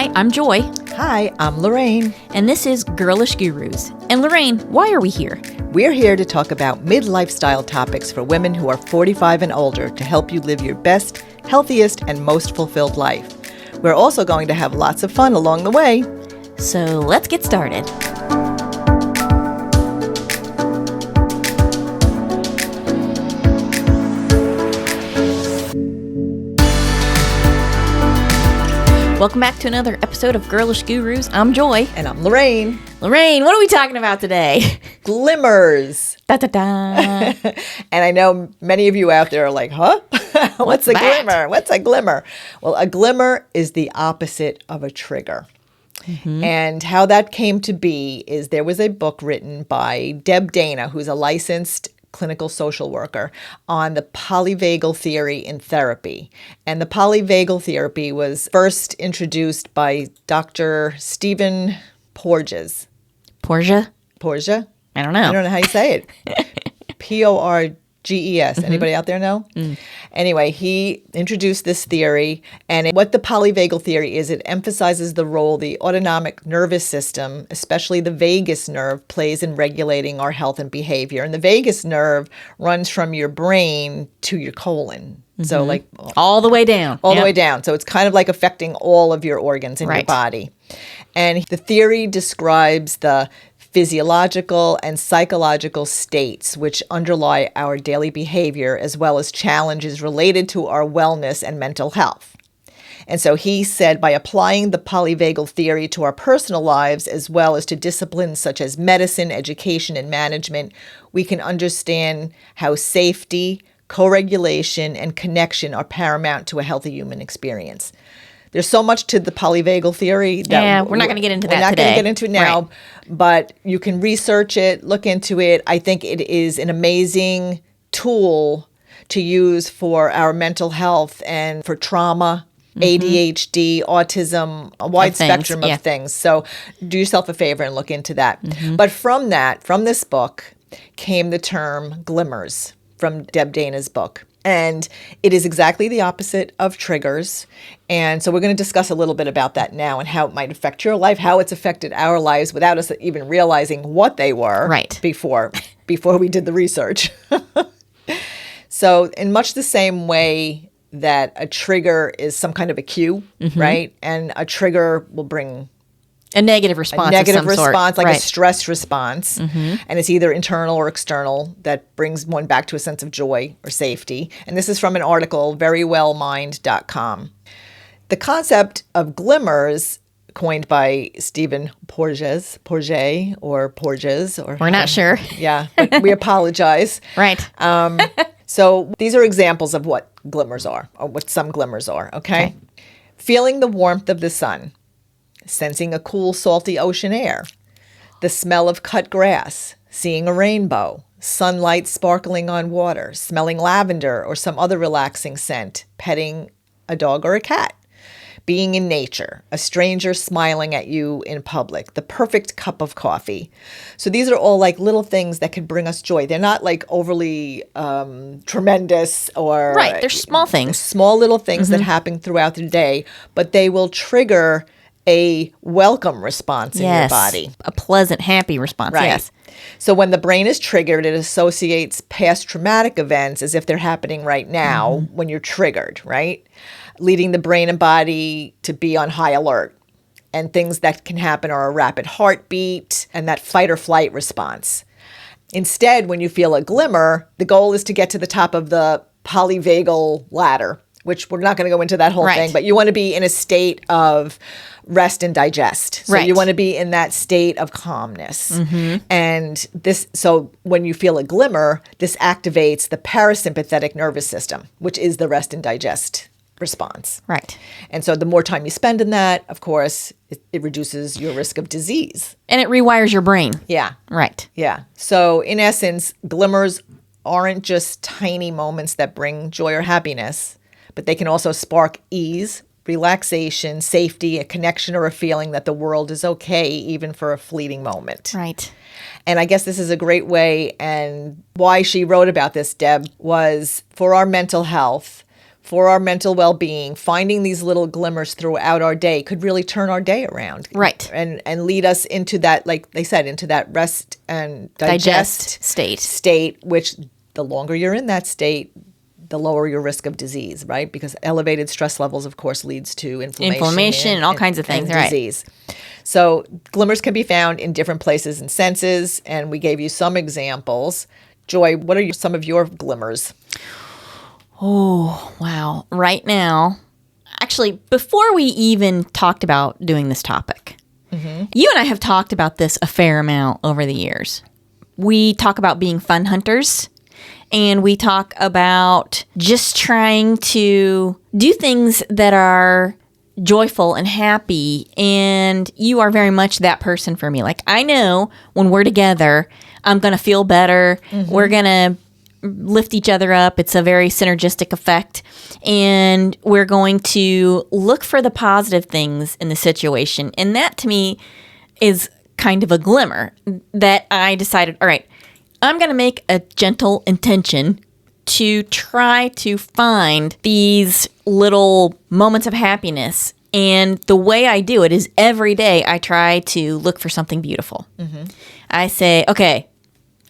Hi, I'm Joy. Hi, I'm Lorraine. And this is Girlish Gurus. And Lorraine, why are we here? We're here to talk about mid-lifestyle topics for women who are 45 and older to help you live your best, healthiest, and most fulfilled life. We're also going to have lots of fun along the way. So let's get started. Welcome back to another episode of Girlish Gurus. I'm Joy. And I'm Lorraine. Lorraine, what are we talking about today? Glimmers. Da-da-da. And I know many of you out there are like, huh? What's a that? glimmer? What's a glimmer? Well, a glimmer is the opposite of a trigger. Mm-hmm. And how that came to be is there was a book written by Deb Dana, who's a licensed clinical social worker, on the polyvagal theory in therapy. And the polyvagal theory was first introduced by Dr. Stephen Porges. Porges? Porges? I don't know. I don't know how you say it. Porges. Mm-hmm. Anybody out there know? Anyway, he introduced this theory, and what the polyvagal theory is, it emphasizes the role the autonomic nervous system, especially the vagus nerve, plays in regulating our health and behavior. And the vagus nerve runs from your brain to your colon. Mm-hmm. So like all the way down. All the way down. So it's kind of like affecting all of your organs in your body. And the theory describes the physiological and psychological states which underlie our daily behavior, as well as challenges related to our wellness and mental health. And so he said, by applying the polyvagal theory to our personal lives, as well as to disciplines such as medicine, education, and management, we can understand how safety, co-regulation, and connection are paramount to a healthy human experience. There's so much to the polyvagal theory that we're not going to get into that today. We're not going to get into it now, but you can research it, look into it. I think it is an amazing tool to use for our mental health and for trauma, ADHD, autism, a wide spectrum of things. So do yourself a favor and look into that. But from this book, came the term glimmers from Deb Dana's book. And it is exactly the opposite of triggers. And so we're going to discuss a little bit about that now and how it might affect your life, how it's affected our lives without us even realizing what they were before we did the research. So in much the same way that a trigger is some kind of a cue, right? And a trigger will bring a negative response. A negative response, like a stress response. And it's either internal or external that brings one back to a sense of joy or safety. And this is from an article, verywellmind.com. The concept of glimmers, coined by Stephen Porges, or we're not sure. Yeah, but we apologize. Right. So these are examples of what glimmers are, or what some glimmers are, okay? Feeling the warmth of the sun. Sensing a cool, salty ocean air, the smell of cut grass, seeing a rainbow, sunlight sparkling on water, smelling lavender or some other relaxing scent, petting a dog or a cat, being in nature, a stranger smiling at you in public, the perfect cup of coffee. So these are all like little things that can bring us joy. They're not like overly tremendous or... Right, they're small things. Small little things that happen throughout the day, but they will trigger a welcome response in your body. A pleasant, happy response, yes. So when the brain is triggered, it associates past traumatic events as if they're happening right now when you're triggered, right? Leading the brain and body to be on high alert. And things that can happen are a rapid heartbeat and that fight or flight response. Instead, when you feel a glimmer, the goal is to get to the top of the polyvagal ladder, which we're not going to go into that whole thing, but you want to be in a state of rest and digest. So you want to be in that state of calmness. And so when you feel a glimmer, this activates the parasympathetic nervous system, which is the rest and digest response. Right. And so the more time you spend in that, of course, it reduces your risk of disease. And it rewires your brain. Yeah. Right. Yeah. So in essence, glimmers aren't just tiny moments that bring joy or happiness, but they can also spark ease, relaxation, safety, a connection, or a feeling that the world is okay, even for a fleeting moment. Right. And I guess this is a great way, and why she wrote about this, Deb, was for our mental health, for our mental well-being, finding these little glimmers throughout our day could really turn our day around. Right. And lead us into that, like they said, into that rest and digest state, which the longer you're in that state, the lower your risk of disease, right? Because elevated stress levels, of course, leads to inflammation and all kinds of things, and right? Disease. So glimmers can be found in different places and senses, and we gave you some examples. Joy, what are some of your glimmers? Oh, wow. Right now, actually, before we even talked about doing this topic, you and I have talked about this a fair amount over the years. We talk about being fun hunters, and we talk about just trying to do things that are joyful and happy, and you are very much that person for me. Like, I know when we're together, I'm going to feel better. We're going to lift each other up. It's a very synergistic effect, and we're going to look for the positive things in the situation. And that, to me, is kind of a glimmer that I decided, all right, I'm going to make a gentle intention to try to find these little moments of happiness. And the way I do it is every day I try to look for something beautiful. I say, okay,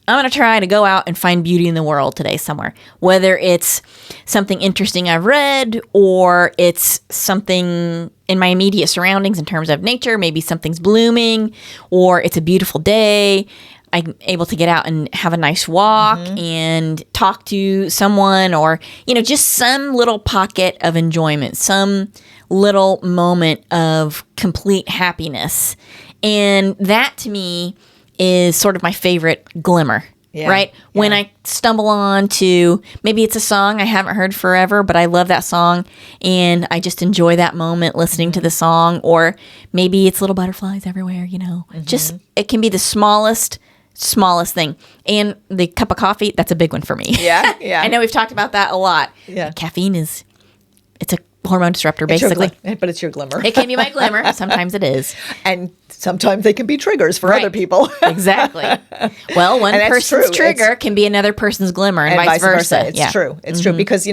I'm going to try to go out and find beauty in the world today somewhere, whether it's something interesting I've read or it's something in my immediate surroundings in terms of nature. Maybe something's blooming or it's a beautiful day. I'm able to get out and have a nice walk and talk to someone, or, just some little pocket of enjoyment, some little moment of complete happiness. And that, to me, is sort of my favorite glimmer, right? Yeah. When I stumble on to, maybe it's a song I haven't heard forever, but I love that song, and I just enjoy that moment listening to the song. Or maybe it's little butterflies everywhere, Just, it can be the smallest thing. And the cup of coffee, that's a big one for me. Yeah. I know we've talked about that a lot. Yeah. Caffeine it's a hormone disruptor, basically. But it's your glimmer. It can be my glimmer. Sometimes it is. And sometimes they can be triggers for other people. Exactly. Well, one person's trigger can be another person's glimmer, and vice versa. It's true. It's true because,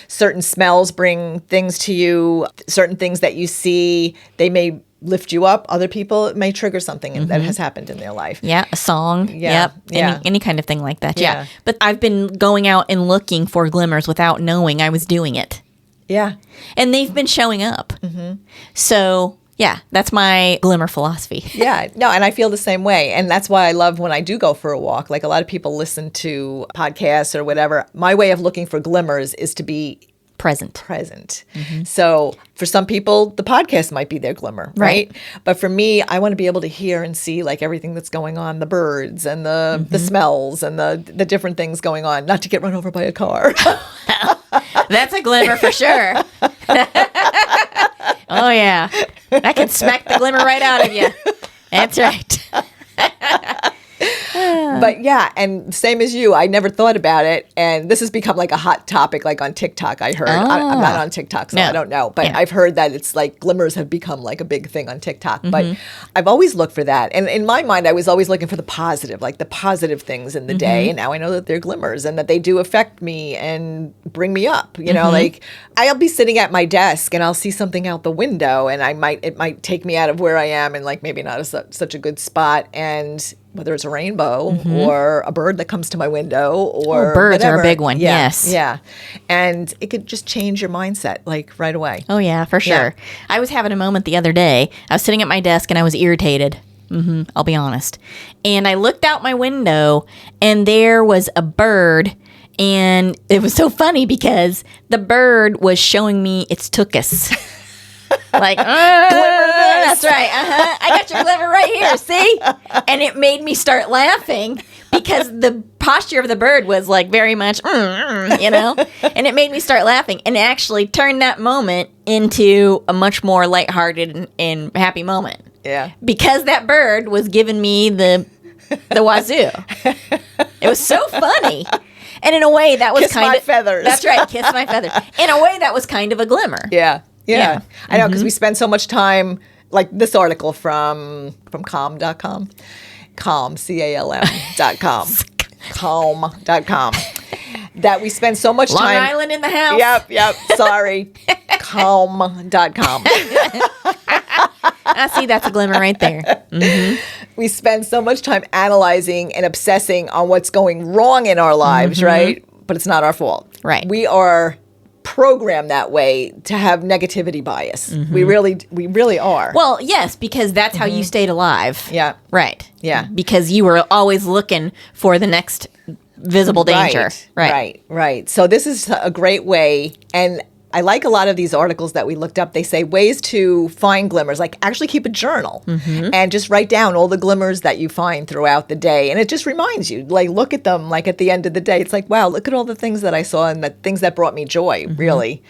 certain smells bring things to you, certain things that you see, they may lift you up. Other people, it may trigger something that has happened in their life. Yeah, a song. Yeah. Yep. Any kind of thing like that. Yeah. But I've been going out and looking for glimmers without knowing I was doing it. Yeah. And they've been showing up. So, yeah, that's my glimmer philosophy. Yeah. No, and I feel the same way. And that's why I love when I do go for a walk. Like, a lot of people listen to podcasts or whatever. My way of looking for glimmers is to be present. So for some people, the podcast might be their glimmer, right? But for me, I want to be able to hear and see like everything that's going on, the birds and the smells and the different things going on, not to get run over by a car. That's a glimmer for sure. Oh, yeah. That can smack the glimmer right out of you. That's right. But yeah, and same as you, I never thought about it. And this has become like a hot topic, like on TikTok, I heard. I'm not on TikTok, so I don't know. But I've heard that it's like glimmers have become like a big thing on TikTok. But I've always looked for that. And in my mind, I was always looking for the positive, like the positive things in the day. And now I know that they're glimmers and that they do affect me and bring me up. Like I'll be sitting at my desk and I'll see something out the window, and it might take me out of where I am and like maybe not such a good spot. And whether it's a rainbow or a bird that comes to my window or birds whatever. are a big one. Yes. Yeah. And it could just change your mindset like right away. Oh, yeah, for sure. Yeah. I was having a moment the other day. I was sitting at my desk and I was irritated. I'll be honest. And I looked out my window and there was a bird. And it was so funny because the bird was showing me its tuchus. Like, that's right. I got your glimmer right here. See? And it made me start laughing because the posture of the bird was like very much, and it made me start laughing and actually turned that moment into a much more lighthearted and happy moment. Yeah. Because that bird was giving me the wazoo. It was so funny. And in a way that was kiss my feathers. That's right. Kiss my feathers. In a way that was kind of a glimmer. Yeah. I know, because we spend so much time, like this article from calm.com, calm, CALM.com, calm.com. that we spend so much Long time. Island in the house. Yep. Sorry. Calm.com. I see, that's a glimmer right there. Mm-hmm. We spend so much time analyzing and obsessing on what's going wrong in our lives, right? But it's not our fault. Right. We are programmed that way to have negativity bias. We really are. Well, yes, because that's how you stayed alive. Yeah. Right. Yeah. Because you were always looking for the next visible danger. Right. So this is a great way, and I like a lot of these articles that we looked up. They say ways to find glimmers, like actually keep a journal and just write down all the glimmers that you find throughout the day. And it just reminds you, like, look at them, like, at the end of the day. It's like, wow, look at all the things that I saw and the things that brought me joy, really.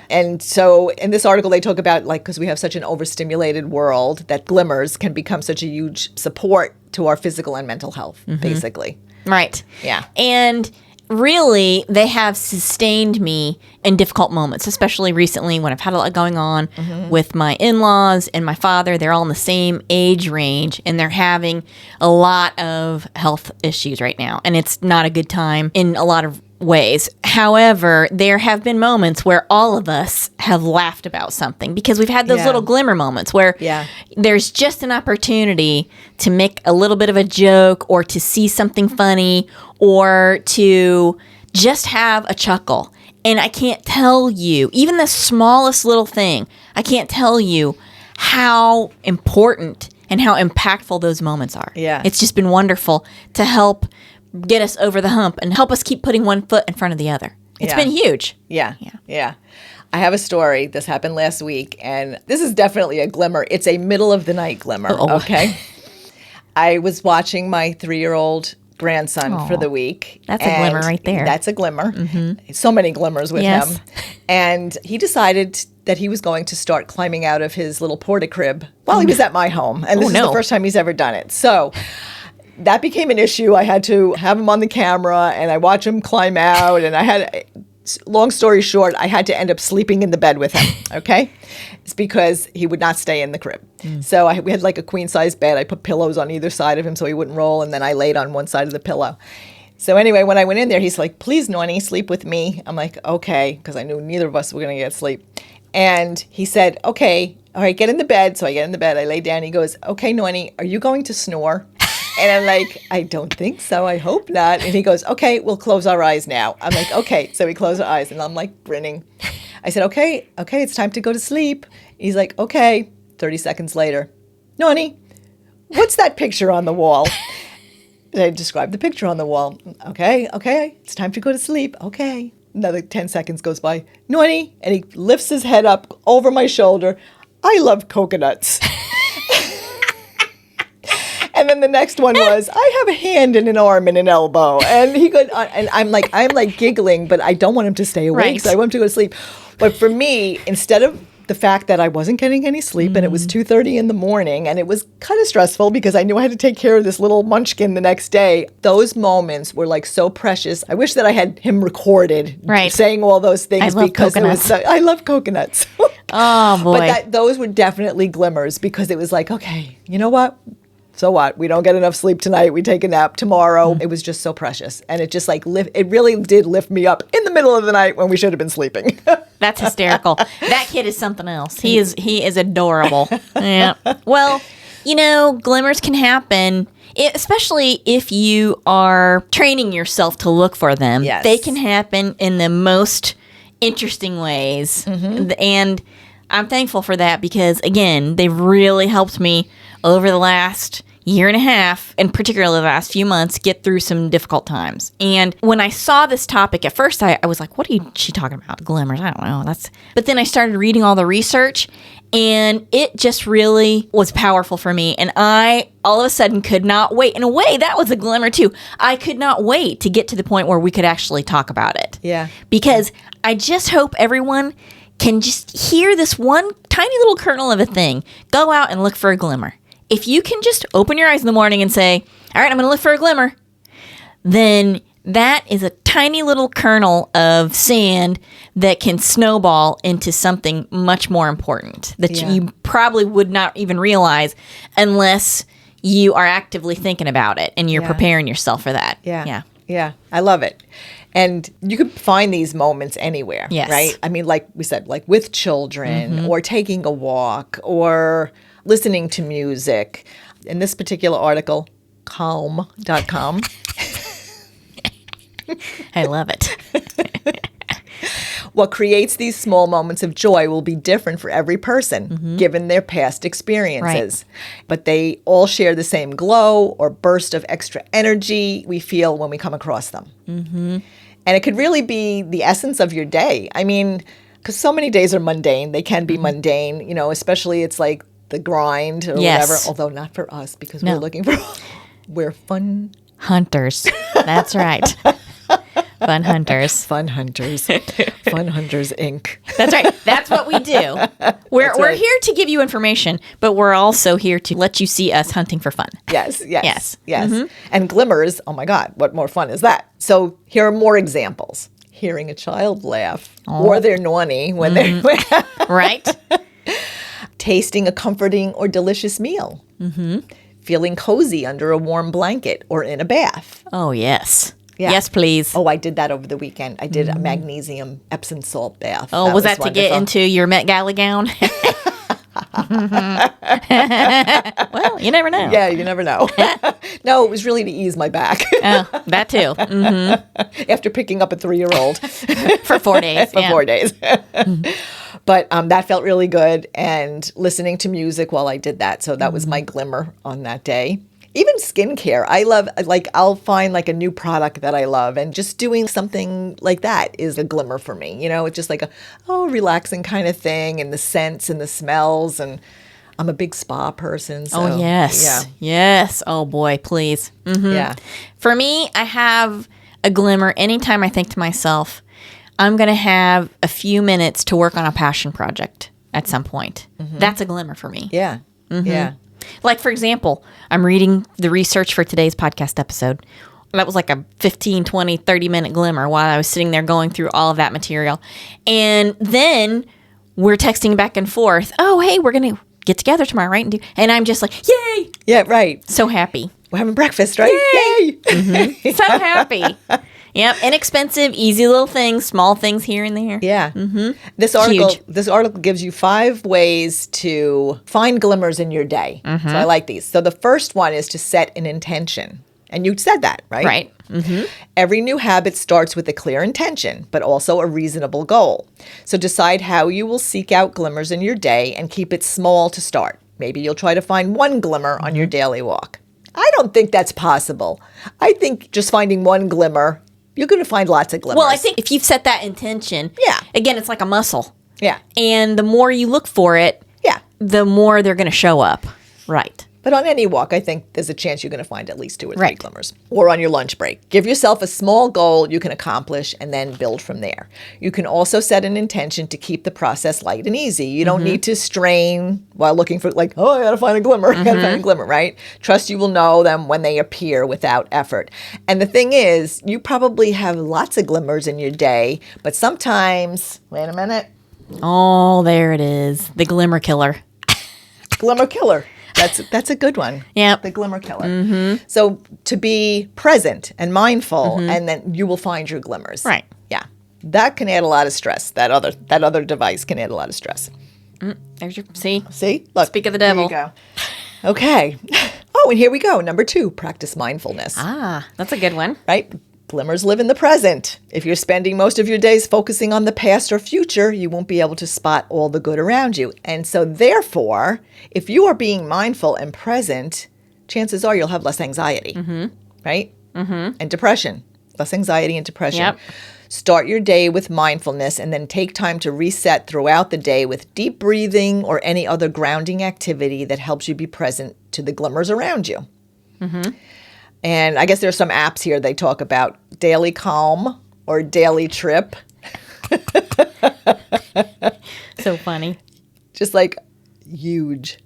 And so in this article, they talk about, like, because we have such an overstimulated world, that glimmers can become such a huge support to our physical and mental health, basically. Right. Yeah. And really, they have sustained me in difficult moments, especially recently when I've had a lot going on with my in-laws and my father. They're all in the same age range, and they're having a lot of health issues right now. And it's not a good time in a lot of ways. However, there have been moments where all of us have laughed about something because we've had those little glimmer moments where there's just an opportunity to make a little bit of a joke or to see something funny or to just have a chuckle. And I can't tell you, even the smallest little thing, I can't tell you how important and how impactful those moments are. Yeah. It's just been wonderful to help get us over the hump and help us keep putting one foot in front of the other. It's been huge. Yeah. I have a story. This happened last week, and this is definitely a glimmer. It's a middle of the night glimmer, okay? I was watching my 3-year-old grandson for the week. That's a glimmer right there. That's a glimmer. So many glimmers with him. And he decided that he was going to start climbing out of his little porta-crib while he was at my home. And this is the first time he's ever done it. So that became an issue. I had to have him on the camera, and I watch him climb out, and I had, long story short, I had to end up sleeping in the bed with him, okay? It's because he would not stay in the crib. So we had like a queen-size bed. I put pillows on either side of him so he wouldn't roll, and then I laid on one side of the pillow. So anyway, when I went in there, he's like, please, Nonny, sleep with me. I'm like, okay, because I knew neither of us were going to get sleep. And he said, okay, all right, get in the bed. So I get in the bed. I lay down. He goes, okay, Nonny, are you going to snore? And I'm like, I don't think so. I hope not. And he goes, okay, we'll close our eyes now. I'm like, okay. So we close our eyes, and I'm like grinning. I said, okay, it's time to go to sleep. He's like, okay. 30 seconds later, Nonny, what's that picture on the wall? And I described the picture on the wall. Okay, it's time to go to sleep. Okay. Another 10 seconds goes by. Nonny, and he lifts his head up over my shoulder. I love coconuts. And then the next one was, I have a hand and an arm and an elbow. And he goes, and I'm like giggling, but I don't want him to stay awake. So I want him to go to sleep. But for me, instead of the fact that I wasn't getting any sleep and it was 2:30 in the morning and it was kind of stressful because I knew I had to take care of this little munchkin the next day, those moments were like so precious. I wish that I had him recorded saying all those things because coconuts. I love coconuts. Oh, boy. But those were definitely glimmers because it was like, okay, you know what? So what? We don't get enough sleep tonight. We take a nap tomorrow. It was just so precious. And it just like it really did lift me up in the middle of the night when we should have been sleeping. That's hysterical. That kid is something else. He is adorable. Yeah. Well, glimmers can happen, especially if you are training yourself to look for them. Yes. They can happen in the most interesting ways. And I'm thankful for that because, again, they've really helped me over the last year and a half, and particularly the last few months, get through some difficult times. And when I saw this topic, at first I was like, what is she talking about? Glimmers? I don't know. But then I started reading all the research, and it just really was powerful for me. And I, all of a sudden, could not wait. In a way, that was a glimmer, too. I could not wait to get to the point where we could actually talk about it. Yeah. Because I just hope everyone can just hear this one tiny little kernel of a thing. Go out and look for a glimmer. If you can just open your eyes in the morning and say, all right, I'm going to look for a glimmer, then that is a tiny little kernel of sand that can snowball into something much more important that you probably would not even realize unless you are actively thinking about it and you're preparing yourself for that. Yeah. Yeah, I love it. And you could find these moments anywhere, Yes. right? I mean, like we said, like with children or taking a walk or listening to music. In this particular article, calm.com. I love it. What creates these small moments of joy will be different for every person, given their past experiences. Right. But they all share the same glow or burst of extra energy we feel when we come across them. And it could really be the essence of your day. I mean, because so many days are mundane. They can be mundane, you know, especially it's like the grind or whatever. Although not for us, because we're fun hunters. That's right. Fun hunters. Fun hunters. Fun Hunters, Inc. That's right. That's what we do. We're here to give you information, but we're also here to let you see us hunting for fun. Yes. And Glimmers, oh my God, what more fun is that? So here are more examples. Hearing a child laugh, or they're naughty when they're... Right. Tasting a comforting or delicious meal. Feeling cozy under a warm blanket or in a bath. Oh, yes. Yeah. Yes, please. Oh, I did that over the weekend. I did a magnesium Epsom salt bath. Oh, was that to get into your Met Gala gown? Well, you never know. Yeah, you never know. No, it was really to ease my back. Oh, that too. After picking up a 3-year-old. For 4 days. For 4 days. But that felt really good. And listening to music while I did that. So that was my glimmer on that day. Even skincare. I love, like, I'll find like a new product that I love, and just doing something like that is a glimmer for me. You know, it's just like a relaxing kind of thing, and the scents and the smells. And I'm a big spa person. So, oh, yes. Yeah. Yes. Oh, boy, please. Yeah. For me, I have a glimmer anytime I think to myself, I'm going to have a few minutes to work on a passion project at some point. That's a glimmer for me. Yeah. Yeah. Like, for example, I'm reading the research for today's podcast episode. That was like a 15, 20, 30-minute glimmer while I was sitting there going through all of that material. And then we're texting back and forth. Oh, hey, we're going to get together tomorrow, right? And I'm just like, yay! Yeah, right. So happy. We're having breakfast, right? Yay! So happy. Yep, inexpensive, easy little things, small things here and there. Yeah. This article gives you 5 ways to find glimmers in your day. So I like these. So the first one is to set an intention. And you said that, right? Right. Every new habit starts with a clear intention, but also a reasonable goal. So decide how you will seek out glimmers in your day and keep it small to start. Maybe you'll try to find 1 glimmer on your daily walk. I don't think that's possible. I think just finding 1 glimmer, you're going to find lots of glimmers. Well, I think if you've set that intention, again, it's like a muscle. Yeah. And the more you look for it, the more they're going to show up. Right. But on any walk, I think there's a chance you're going to find at least 2 or 3 glimmers. Or on your lunch break. Give yourself a small goal you can accomplish and then build from there. You can also set an intention to keep the process light and easy. You don't need to strain while looking for, like, I got to find a glimmer. I got to find a glimmer, right? Trust you will know them when they appear without effort. And the thing is, you probably have lots of glimmers in your day, but sometimes, wait a minute. Oh, there it is. The glimmer killer. Glimmer killer. That's a good one. Yeah. The glimmer killer. So to be present and mindful, and then you will find your glimmers. Right. Yeah. That can add a lot of stress. That other device can add a lot of stress. There's your, see? Look. Speak of the devil. There you go. Okay. Oh, and here we go. Number 2, practice mindfulness. Ah, that's a good one. Right? Glimmers live in the present. If you're spending most of your days focusing on the past or future, you won't be able to spot all the good around you. And so therefore, if you are being mindful and present, chances are you'll have less anxiety, right? And depression. Less anxiety and depression. Yep. Start your day with mindfulness and then take time to reset throughout the day with deep breathing or any other grounding activity that helps you be present to the glimmers around you. And I guess there's some apps here they talk about Daily Calm or Daily Trip. So funny. Just like huge.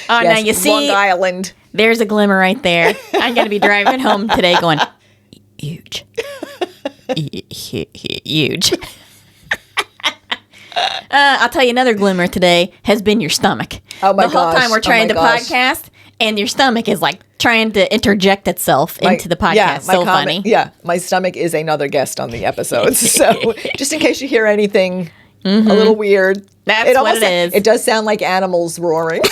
Oh, now you see, Long Island. There's a glimmer right there. I'm going to be driving home today going, huge. Huge. I'll tell you another glimmer today has been your stomach. Oh my gosh. The whole time we're trying to gosh. podcast, And your stomach is like trying to interject itself into the podcast. Funny. Yeah, my stomach is another guest on the episode. So just in case you hear anything a little weird. That's what it is. It does sound like animals roaring.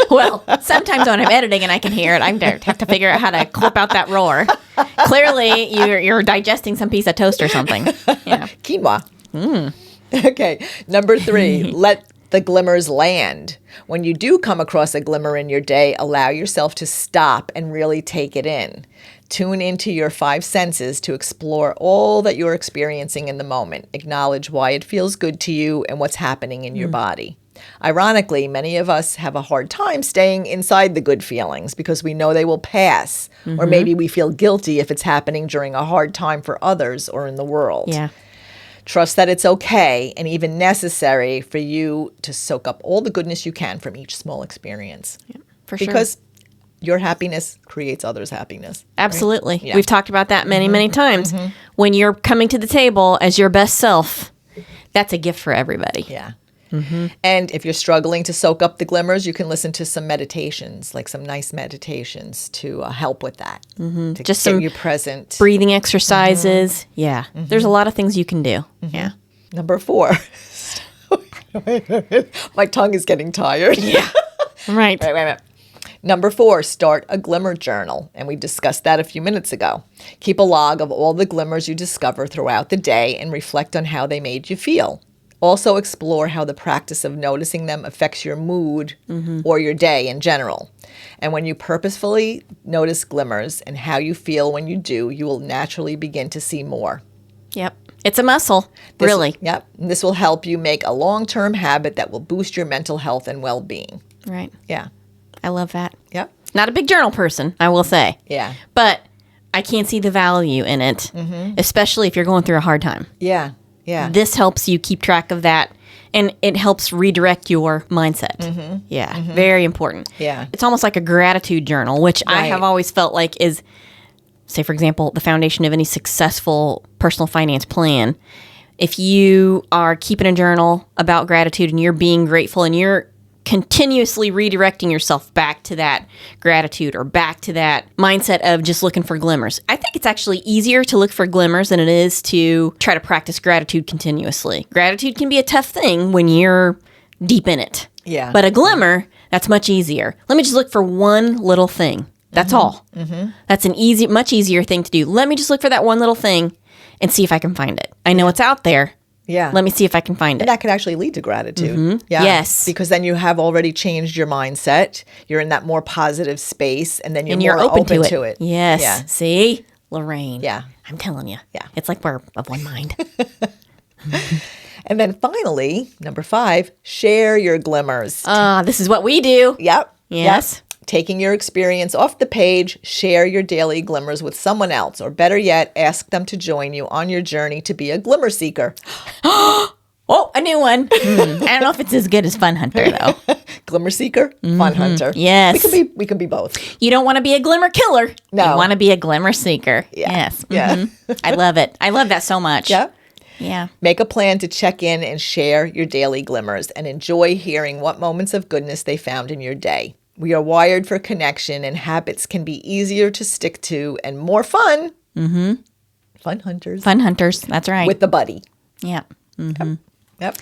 Well, sometimes when I'm editing and I can hear it, I have to figure out how to clip out that roar. Clearly, you're digesting some piece of toast or something. Yeah. Quinoa. Okay, number 3, let the glimmers land. When you do come across a glimmer in your day, allow yourself to stop and really take it in. Tune into your 5 senses to explore all that you're experiencing in the moment. Acknowledge why it feels good to you and what's happening in your body. Ironically, many of us have a hard time staying inside the good feelings because we know they will pass, or maybe we feel guilty if it's happening during a hard time for others or in the world. Yeah. Trust that it's okay and even necessary for you to soak up all the goodness you can from each small experience. Yeah, for sure. Because your happiness creates others' happiness. Absolutely. Right? Yeah. We've talked about that many times. When you're coming to the table as your best self, that's a gift for everybody. Yeah. And if you're struggling to soak up the glimmers, you can listen to some meditations, like some nice meditations to help with that. To Just get some you present. Breathing exercises. Yeah. There's a lot of things you can do. Yeah. Number 4. My tongue is getting tired. Yeah. Right. Wait a minute. Number 4, start a glimmer journal. And we discussed that a few minutes ago. Keep a log of all the glimmers you discover throughout the day and reflect on how they made you feel. Also explore how the practice of noticing them affects your mood or your day in general. And when you purposefully notice glimmers and how you feel when you do, you will naturally begin to see more. Yep. It's a muscle, really. Yep. And this will help you make a long-term habit that will boost your mental health and well-being. Right. Yeah. I love that. Yep. Not a big journal person, I will say. Yeah. But I can't see the value in it, especially if you're going through a hard time. Yeah. Yeah. This helps you keep track of that, and it helps redirect your mindset. Yeah, very important. Yeah. It's almost like a gratitude journal, which I Right. have always felt like is, say, for example, the foundation of any successful personal finance plan. If you are keeping a journal about gratitude and you're being grateful and you're continuously redirecting yourself back to that gratitude or back to that mindset of just looking for glimmers. I think it's actually easier to look for glimmers than it is to try to practice gratitude continuously. Gratitude can be a tough thing when you're deep in it. Yeah. But a glimmer, that's much easier. Let me just look for one little thing. That's all. That's an much easier thing to do. Let me just look for that one little thing and see if I can find it. I know it's out there. Yeah. Let me see if I can find it. And that can actually lead to gratitude. Yeah. Yes. Because then you have already changed your mindset. You're in that more positive space, and then you're more open to it. Yes. Yeah. See? Lorraine. Yeah. I'm telling you. Yeah. It's like we're of one mind. And then finally, number 5, share your glimmers. This is what we do. Yep. Yes. Yep. Taking your experience off the page, share your daily glimmers with someone else, or better yet, ask them to join you on your journey to be a glimmer seeker. Oh, a new one. I don't know if it's as good as Fun Hunter, though. Glimmer seeker, fun hunter. Yes. We can be both. You don't want to be a glimmer killer. No. You want to be a glimmer seeker. Yeah. Yes. Yeah. I love it. I love that so much. Yeah. Yeah. Make a plan to check in and share your daily glimmers and enjoy hearing what moments of goodness they found in your day. We are wired for connection, and habits can be easier to stick to and more fun. Fun hunters. Fun Hunters. That's right. With the buddy. Yeah. Yep.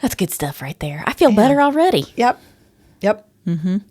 That's good stuff right there. I feel better already. Yep. And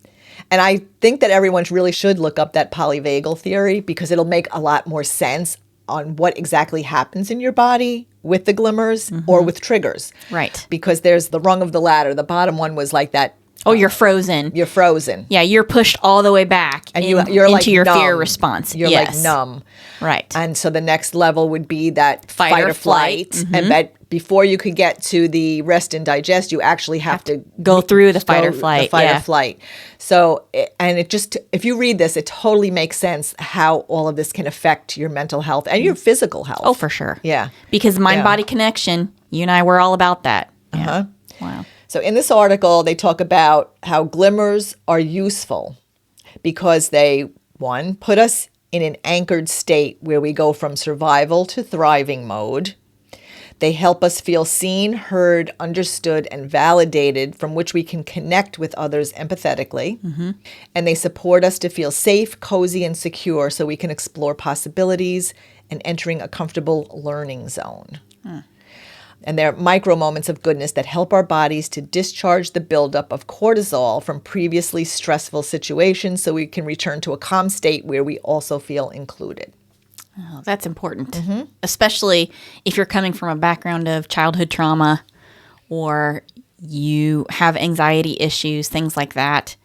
I think that everyone really should look up that polyvagal theory, because it'll make a lot more sense on what exactly happens in your body with the glimmers or with triggers. Right. Because there's the rung of the ladder. The bottom one was like that. Oh, you're frozen. You're frozen. Yeah, you're pushed all the way back And you're into like your numb. fear response. You're Yes. like numb. Right. And so the next level would be that Fight fight or or flight. flight. And but before you could get to the rest and digest, you actually have to go through the fight or go flight. The fight yeah. or flight. So, and it just, if you read this, it totally makes sense how all of this can affect your mental health and your physical health. Oh, for sure. Yeah. Because mind-body connection, you and I, we're all about that. Yeah. Wow. So in this article, they talk about how glimmers are useful because they, 1, put us in an anchored state where we go from survival to thriving mode. They help us feel seen, heard, understood, and validated, from which we can connect with others empathetically. And they support us to feel safe, cozy, and secure so we can explore possibilities and entering a comfortable learning zone. And they're micro moments of goodness that help our bodies to discharge the buildup of cortisol from previously stressful situations so we can return to a calm state where we also feel included. Oh, that's important, especially if you're coming from a background of childhood trauma or you have anxiety issues, things like that.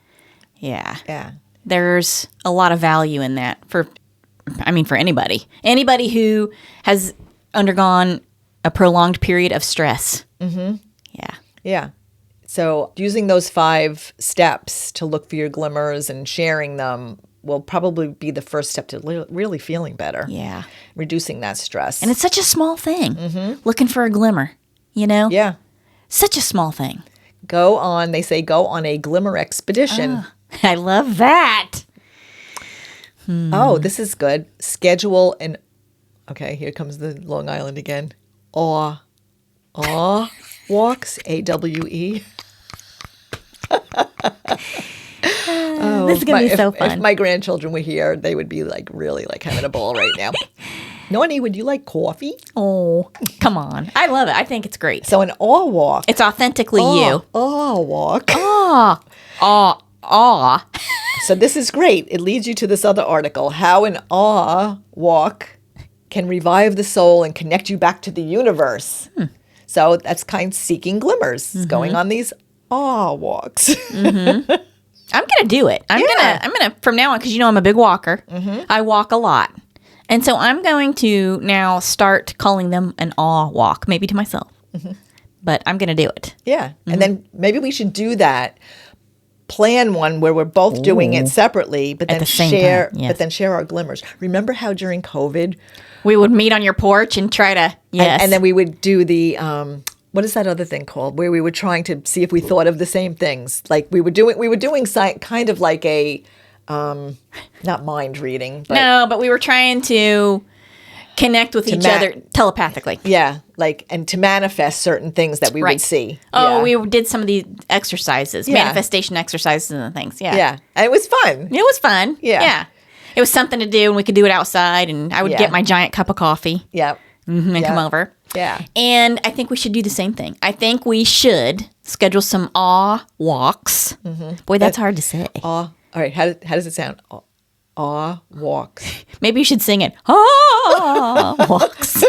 Yeah. There's a lot of value in that for anybody. Anybody who has undergone a prolonged period of stress. Yeah. So using those 5 steps to look for your glimmers and sharing them will probably be the first step to really feeling better. Yeah. Reducing that stress. And it's such a small thing. Looking for a glimmer, you know? Yeah. Such a small thing. They say go on a glimmer expedition. I love that. Oh, this is good. Schedule an, okay, here comes the Long Island again. Awe walks, AWE. This is going to be so fun. If my grandchildren were here, they would be like really like having a ball right now. Noni, would you like coffee? Oh, come on. I love it. I think it's great. So an awe walk. It's authentically you. Awe walk. Awe. So this is great. It leads you to this other article, how an awe walk can revive the soul and connect you back to the universe. So that's kind of seeking glimmers, going on these awe walks. I'm going to do it. I'm going to, from now on, because you know I'm a big walker. I walk a lot. And so I'm going to now start calling them an awe walk, maybe to myself. But I'm going to do it. Yeah. And then maybe we should do that. Plan one where we're both doing it separately, but then share time, yes. but then share our glimmers. Remember how during COVID we would meet on your porch and try to and then we would do the what is that other thing called? Where we were trying to see if we thought of the same things. Like we were doing kind of like a not mind reading, but no, but we were trying to connect with each other telepathically. Yeah, like and to manifest certain things that we would see. Oh, we did some of the exercises, manifestation exercises and things. Yeah, and it was fun. It was fun. Yeah. It was something to do, and we could do it outside, and I would get my giant cup of coffee. Yep. And come over. Yeah. And I think we should do the same thing. I think we should schedule some awe walks. Boy, that's hard to say. Awe. All right, how does it sound? Awe walks. Maybe you should sing it. Awe walks.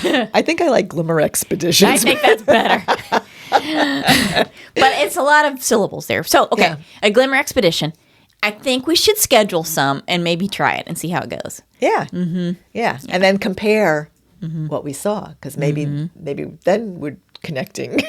I think I like glimmer expeditions. I think that's better. But it's a lot of syllables there. So, okay, a glimmer expedition. I think we should schedule some and maybe try it and see how it goes. Yeah. Yeah. And then compare what we saw, because maybe then we're connecting.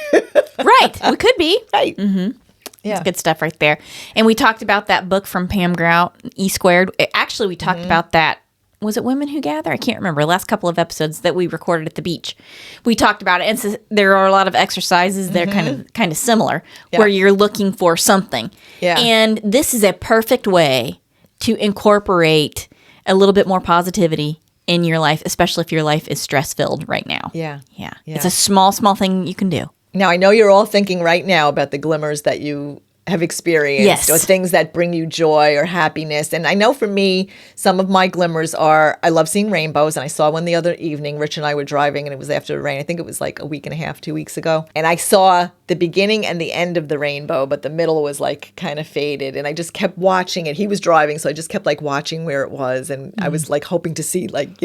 Right. We could be. Right. Yeah. It's good stuff right there. And we talked about that book from Pam Grout, E Squared. Actually, we talked about that. Was it Women Who Gather? I can't remember. Last couple of episodes that we recorded at the beach. We talked about it. And so there are a lot of exercises that are kind of similar where you're looking for something. Yeah. And this is a perfect way to incorporate a little bit more positivity in your life, especially if your life is stress-filled right now. Yeah. It's a small thing you can do. Now, I know you're all thinking right now about the glimmers that you have experienced or things that bring you joy or happiness. And I know for me, some of my glimmers are, I love seeing rainbows. And I saw one the other evening. Rich and I were driving and it was after the rain. I think it was like a week and a half, 2 weeks ago. And I saw the beginning and the end of the rainbow, but the middle was like kind of faded. And I just kept watching it. He was driving, so I just kept like watching where it was. And I was like hoping to see like,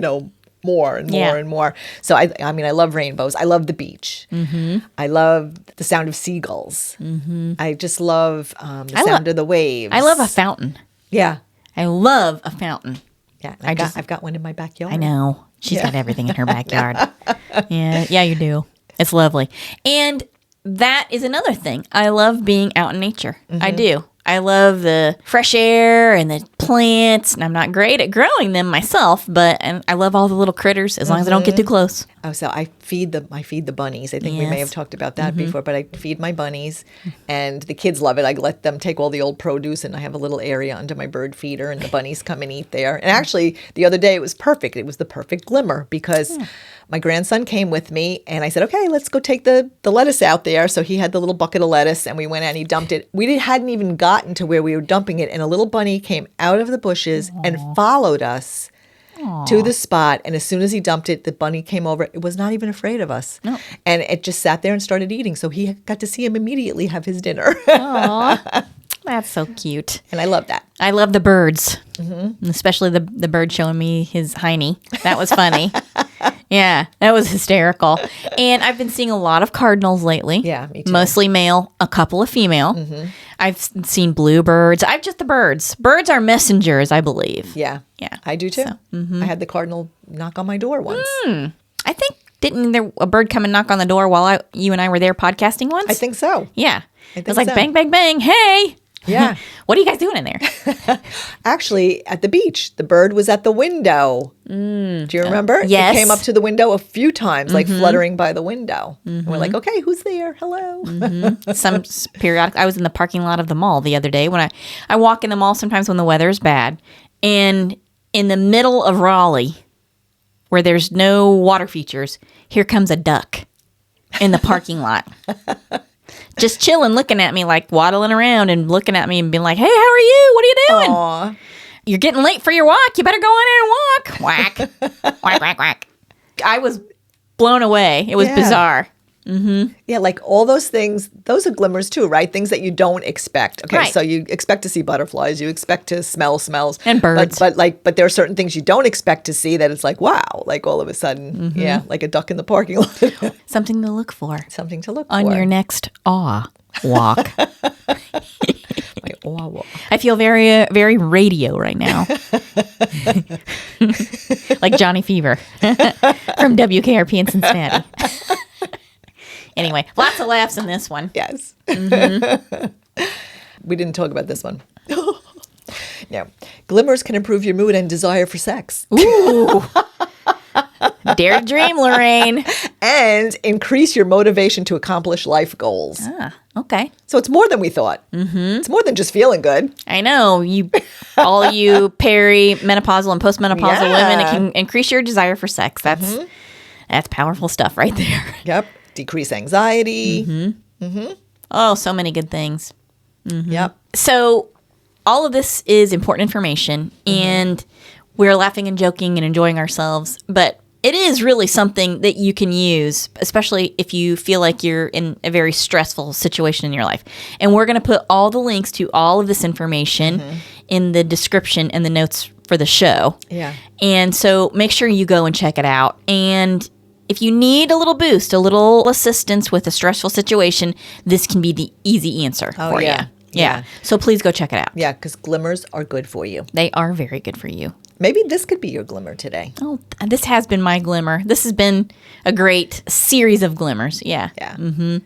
more and more and more. So I mean, I love rainbows. I love the beach. I love the sound of seagulls. I just love the sound of the waves. I love a fountain. Yeah. I love a fountain. Yeah. I've got one in my backyard. I know. She's got everything in her backyard. Yeah, you do. It's lovely. And that is another thing. I love being out in nature. I do. I love the fresh air and the plants, and I'm not great at growing them myself, but I love all the little critters as long as I don't get too close. Oh, so I feed the bunnies. I think we may Yes. have talked about that before, but I feed my bunnies, and the kids love it. I let them take all the old produce, and I have a little area under my bird feeder, and the bunnies come and eat there. And actually, the other day it was perfect. It was the perfect Glimmer because my grandson came with me, and I said, okay, let's go take the lettuce out there. So he had the little bucket of lettuce, and we went out and he dumped it. We hadn't even gotten to where we were dumping it, and a little bunny came out of the bushes and followed us to the spot. And as soon as he dumped it, the bunny came over. It was not even afraid of us. No. And it just sat there and started eating. So he got to see him immediately have his dinner. Aw, that's so cute. And I love that. I love the birds, especially the bird showing me his hiney. That was funny. Yeah, that was hysterical. And I've been seeing a lot of cardinals lately. Yeah, me too. Mostly male, a couple of female. I've seen bluebirds. I've just the birds. Birds are messengers, I believe. Yeah. Yeah. I do too. I had the cardinal knock on my door once. I think, didn't there a bird come and knock on the door while you and I were there podcasting once? I think so. Yeah. I It was think like so. bang, bang, bang. Hey. Yeah. What are you guys doing in there? Actually, at the beach, the bird was at the window. Do you remember? yes. It came up to the window a few times, like fluttering by the window. And we're like, okay, who's there? Hello. Some periodic. I was in the parking lot of the mall the other day when I walk in the mall sometimes when the weather is bad, and in the middle of Raleigh, where there's no water features, here comes a duck in the parking lot. Just chilling, looking at me, like waddling around and looking at me and being like, hey, how are you? What are you doing? Aw. You're getting late for your walk. You better go on in and walk. Whack. Whack, whack, whack. I was blown away. It was Yeah. bizarre. Yeah, like all those things, those are glimmers too, right? Things that you don't expect. Okay, Right. so you expect to see butterflies, you expect to smell smells. And birds. But there are certain things you don't expect to see that it's like, wow, like all of a sudden, yeah, like a duck in the parking lot. Something to look for Something to look on for. your next awe walk. My awe walk. I feel very, very radio right now. Like Johnny Fever from WKRP in Cincinnati. Anyway, lots of laughs in this one. Yes. We didn't talk about this one. No. Glimmers can improve your mood and desire for sex. Ooh. Dare to dream, Lorraine. And increase your motivation to accomplish life goals. Ah, okay. So it's more than we thought. It's more than just feeling good. I know all you perimenopausal and postmenopausal women, it can increase your desire for sex. That's powerful stuff right there. Yep. Decrease anxiety. Oh, so many good things. Yep. So all of this is important information, and we're laughing and joking and enjoying ourselves, but it is really something that you can use, especially if you feel like you're in a very stressful situation in your life. And we're going to put all the links to all of this information in the description and the notes for the show. Yeah. And so make sure you go and check it out. And if you need a little boost, a little assistance with a stressful situation, this can be the easy answer for yeah. you. Yeah. So please go check it out. Yeah, because glimmers are good for you. They are very good for you. Maybe this could be your glimmer today. Oh, this has been my glimmer. This has been a great series of glimmers. Yeah. Yeah.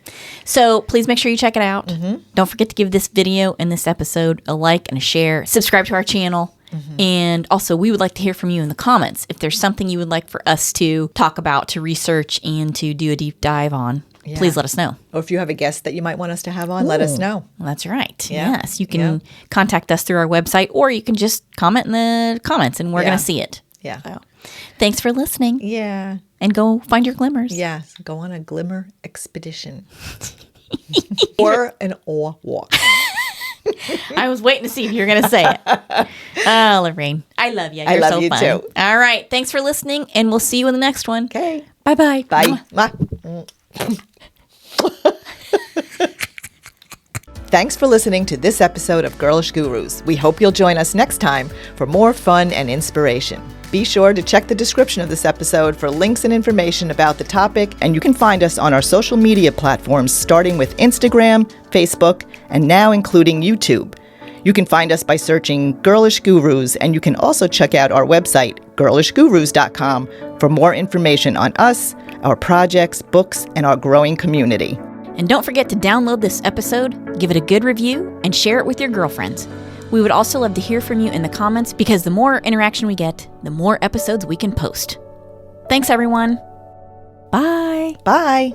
So please make sure you check it out. Don't forget to give this video and this episode a like and a share. Subscribe to our channel. And also, we would like to hear from you in the comments. If there's something you would like for us to talk about, to research, and to do a deep dive on, please let us know. Or if you have a guest that you might want us to have on, let us know. Well, that's right. Yeah. Yes. You can contact us through our website, or you can just comment in the comments and we're going to see it. Yeah. So, thanks for listening. Yeah. And go find your glimmers. Yeah. Go on a glimmer expedition. Or an awe walk. I was waiting to see if you were going to say it. Oh, Lorraine. I love you. You're I love so you fun. too. All right. Thanks for listening, and we'll see you in the next one. Okay. Bye-bye. Bye. Thanks for listening to this episode of Girlish Gurus. We hope you'll join us next time for more fun and inspiration. Be sure to check the description of this episode for links and information about the topic, and you can find us on our social media platforms starting with Instagram, Facebook, and now including YouTube. You can find us by searching Girlish Gurus, and you can also check out our website, girlishgurus.com, for more information on us, our projects, books, and our growing community. And don't forget to download this episode, give it a good review, and share it with your girlfriends. We would also love to hear from you in the comments, because the more interaction we get, the more episodes we can post. Thanks, everyone. Bye. Bye.